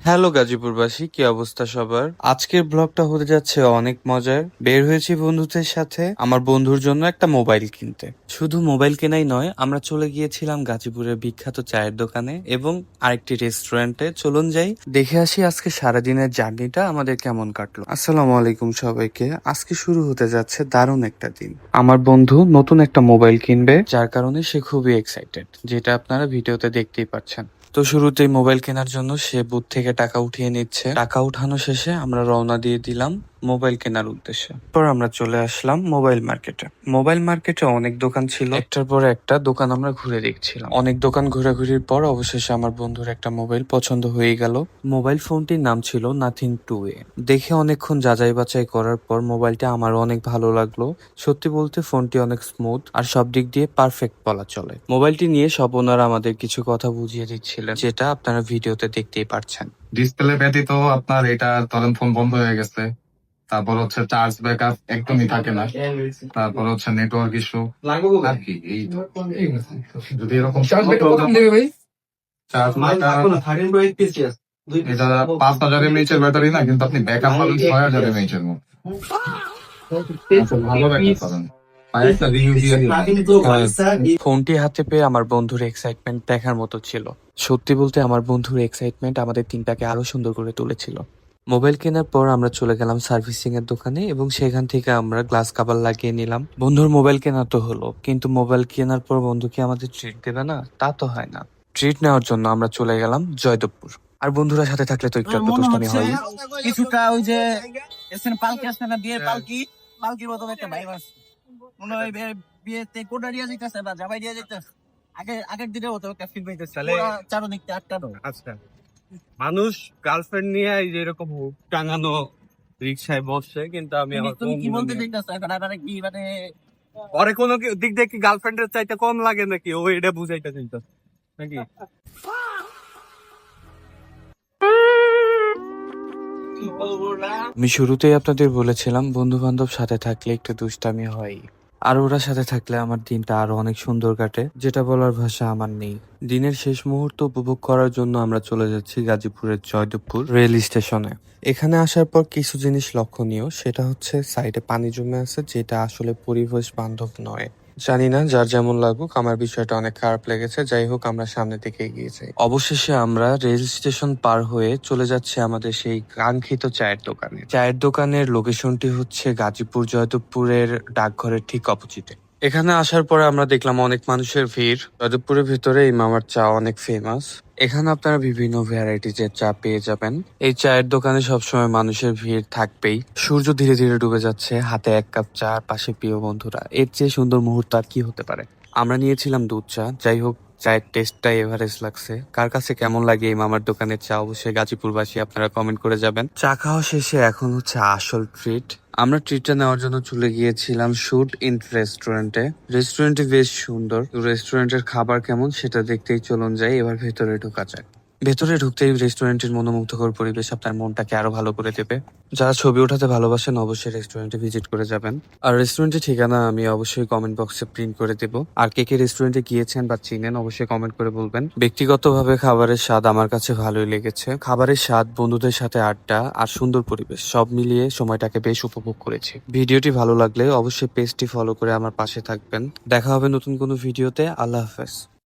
Hello গাজীপুরবাসী, কি অবস্থা সবার? আজকের ব্লগটা হতে যাচ্ছে অনেক মজার। বের হয়েছি বন্ধুদের সাথে আমার বন্ধুর জন্য একটা মোবাইল কিনতে। শুধু মোবাইল কেনাই নয়, আমরা চলে গিয়েছিলাম গাজীপুরের বিখ্যাত চায়ের দোকানে এবং আরেকটি রেস্টুরেন্টে। চলুন যাই, দেখে আসি আজকে সারাদিনের জার্নিটা আমাদের কেমন কাটলো। আসসালামু আলাইকুম সবাইকে। আজকে শুরু হতে যাচ্ছে দারুণ একটা দিন। আমার বন্ধু নতুন একটা মোবাইল কিনবে, যার কারণে সে খুবই এক্সাইটেড, যেটা আপনারা ভিডিওতে দেখতেই পাচ্ছেন। তো শুরুতেই মোবাইল কেনার জন্য সে বুথ থেকে টাকা উঠিয়ে নিচ্ছে। টাকা উঠানো শেষে আমরা রওনা দিয়ে দিলাম মোবাইল কেনার উদ্দেশ্যে। পর আমরা চলে আসলাম মোবাইল মার্কেটে। মোবাইল মার্কেটে অনেক দোকান ছিল, একটার পর একটা দোকান আমরা ঘুরে দেখছিলাম। অনেক দোকান ঘোরাঘুরির পর অবশেষে আমার বন্ধুর একটা মোবাইল পছন্দ হয়ে গেল। মোবাইল ফোনটির নাম ছিল নাথিং 2A। দেখে অনেকক্ষণ যাচাই বাছাই করার পর মোবাইলটা আমার অনেক ভালো লাগলো। সত্যি বলতে ফোনটি অনেক স্মুথ আর সব দিক দিয়ে পারফেক্ট বলা চলে। মোবাইলটি নিয়ে সব ওনারা আমাদের কিছু কথা বুঝিয়ে দিচ্ছিলেন, যেটা আপনারা ভিডিওতে দেখতেই পাচ্ছেন। ডিসপ্লে ব্যতীত আপনার এটা ধরেন ফোন বন্ধ হয়ে গেছে, তারপর হচ্ছে চার্জ ব্যাকআপ একদমই থাকে না, তারপর হচ্ছে নেটওয়ার্ক ইস্যু আর কি। এই তো। যদি এরকম চার্জ এটা 5,000 mAh এর ব্যাটারি না, কিন্তু আপনি ব্যাকআপ পাবেন 6,000 mAh এর মধ্যে। ভালো ব্যাকআপ পাবেন। ফোনটি হাতে পেয়ে আমার বন্ধুর এক্সাইটমেন্ট দেখার মতো ছিল। সত্যি বলতে আমার বন্ধুর এক্সাইটমেন্ট আমাদের দিনটাকে আরো সুন্দর করে তুলেছিল। মোবাইল কেনার পর আমরা চলে গেলাম সার্ভিসিং এর দোকানে এবং সেখান থেকে আমরা গ্লাস কাভার লাগিয়ে নিলাম। বন্ধুর মোবাইল কেনা তো হলো, কিন্তু মোবাইল কেনার পর বন্ধু কি আমাদের ট্রিট দেবে না? তা তো হয় না। ট্রিট নেওয়ার জন্য আমরা চলে গেলাম জয়দেবপুর। আর বন্ধুরা সাথে থাকলে তো একটু মনে দুষ্টামি হচ্ছে হয়। কিছুটা ওই যে পালকি আসছে না, বিয়ের পালকি, পালকির মতো একটা ভাইব আছে। মনে হয় বিয়েতে কোটা দিয়ে যেতেছে বা জামাই দিয়ে যেতেছে। আগের দিনের মতো একটা ফিল পাইতেছে, চারদিকটা আটকানো। আচ্ছা, মানুষ গার্লফ্রেন্ড নিয়ে এই যে এরকম হুক টাঙানো রিক্সায় বসছে, কিন্তু আমি আমার তুমি কি বলতে চাইতেছো এখন? মানে কি মানে পরে কোনো দিক দিয়ে কি গার্লফ্রেন্ডের চাইতে কম লাগে নাকি? ও এটা বুঝাইতে চাইতো নাকি? আমি শুরুতেই আপনাদের বলেছিলাম বন্ধু বান্ধব সাথে থাকলে একটু দুষ্টামি হয়, আর ওরা সাথে থাকলে আমার দিনটা আরো অনেক সুন্দর কাটে, যেটা বলার ভাষা আমার নেই। দিনের শেষ মুহূর্ত উপভোগ করার জন্য আমরা চলে যাচ্ছি গাজীপুরের জয়দেবপুর রেল স্টেশনে। এখানে আসার পর কিছু জিনিস লক্ষণীয়, সেটা হচ্ছে সাইডে পানি জমে আছে, যেটা আসলে পরিবেশ বান্ধব নয়। জানি না, যার যেমন লাগুক, আমার বিষয়টা অনেক খারাপ লেগেছে। যাই হোক, আমরা সামনে থেকে এগিয়ে যাই। অবশেষে আমরা রেল স্টেশন পার হয়ে চলে যাচ্ছি আমাদের সেই কাঙ্ক্ষিত চায়ের দোকানে। চায়ের দোকানের লোকেশনটি হচ্ছে গাজীপুর জয়দেবপুরের ডাকঘরের ঠিক অপোজিটে। এখানে আসার পরে আমরা দেখলাম অনেক মানুষের ভিড়। জয়দেবপুরের ভিতরে এই মামার চা অনেক ফেমাস। এখানে আপনারা বিভিন্ন ভ্যারাইটিজের চা পেয়ে যাবেন। এই চায়ের দোকানে সবসময় মানুষের ভিড় থাকবেই। সূর্য ধীরে ধীরে ডুবে যাচ্ছে, হাতে এক কাপ চা, আর পাশে প্রিয় বন্ধুরা। এর চেয়ে সুন্দর মুহূর্ত আর কি হতে পারে? আমরা নিয়েছিলাম দুধ চা। যাই হোক, চায়ের টেস্টটাই এভারেজ লাগছে। কার কাছে কেমন লাগে এই মামার দোকানের চা, অবশ্যই গাজীপুরবাসী আপনারা কমেন্ট করে যাবেন। চা খাওয়া শেষে এখন হচ্ছে আসল ট্রিট। আমরা ট্রিটটা নেওয়ার জন্য চলে গিয়েছিলাম শুট ইন রেস্টুরেন্টে। রেস্টুরেন্টটি বেশ সুন্দর। রেস্টুরেন্টের খাবার কেমন সেটা দেখতেই চলুন যাই, এবার ভেতরে ঢোকা যাক। ভেতরে ঢুকতেই রেস্টুরেন্টের মনোমুগ্ধকর পরিবেশ আপনার মনটাকে আরো ভালো করে দেবে। যারা ছবি ওঠাতে ভালোবাসেন অবশ্যই রেস্টুরেন্টে ভিজিট করে যাবেন। আর রেস্টুরেন্টের ঠিকানা আমি অবশ্যই কমেন্ট বক্সে প্রিন্ট করে দেবো। আর কে কে রেস্টুরেন্টে গিয়েছেন বা চিনেন অবশ্যই কমেন্ট করে বলবেন। ব্যক্তিগতভাবে খাবারের স্বাদ আমার কাছে ভালোই লেগেছে। খাবারের স্বাদ, বন্ধুদের সাথে আড্ডা আর সুন্দর পরিবেশ সব মিলিয়ে সময়টাকে বেশ উপভোগ করেছি। ভিডিওটি ভালো লাগলে অবশ্যই পেজটি ফলো করে আমার পাশে থাকবেন। দেখা হবে নতুন কোনো ভিডিওতে। আল্লাহ হাফেজ।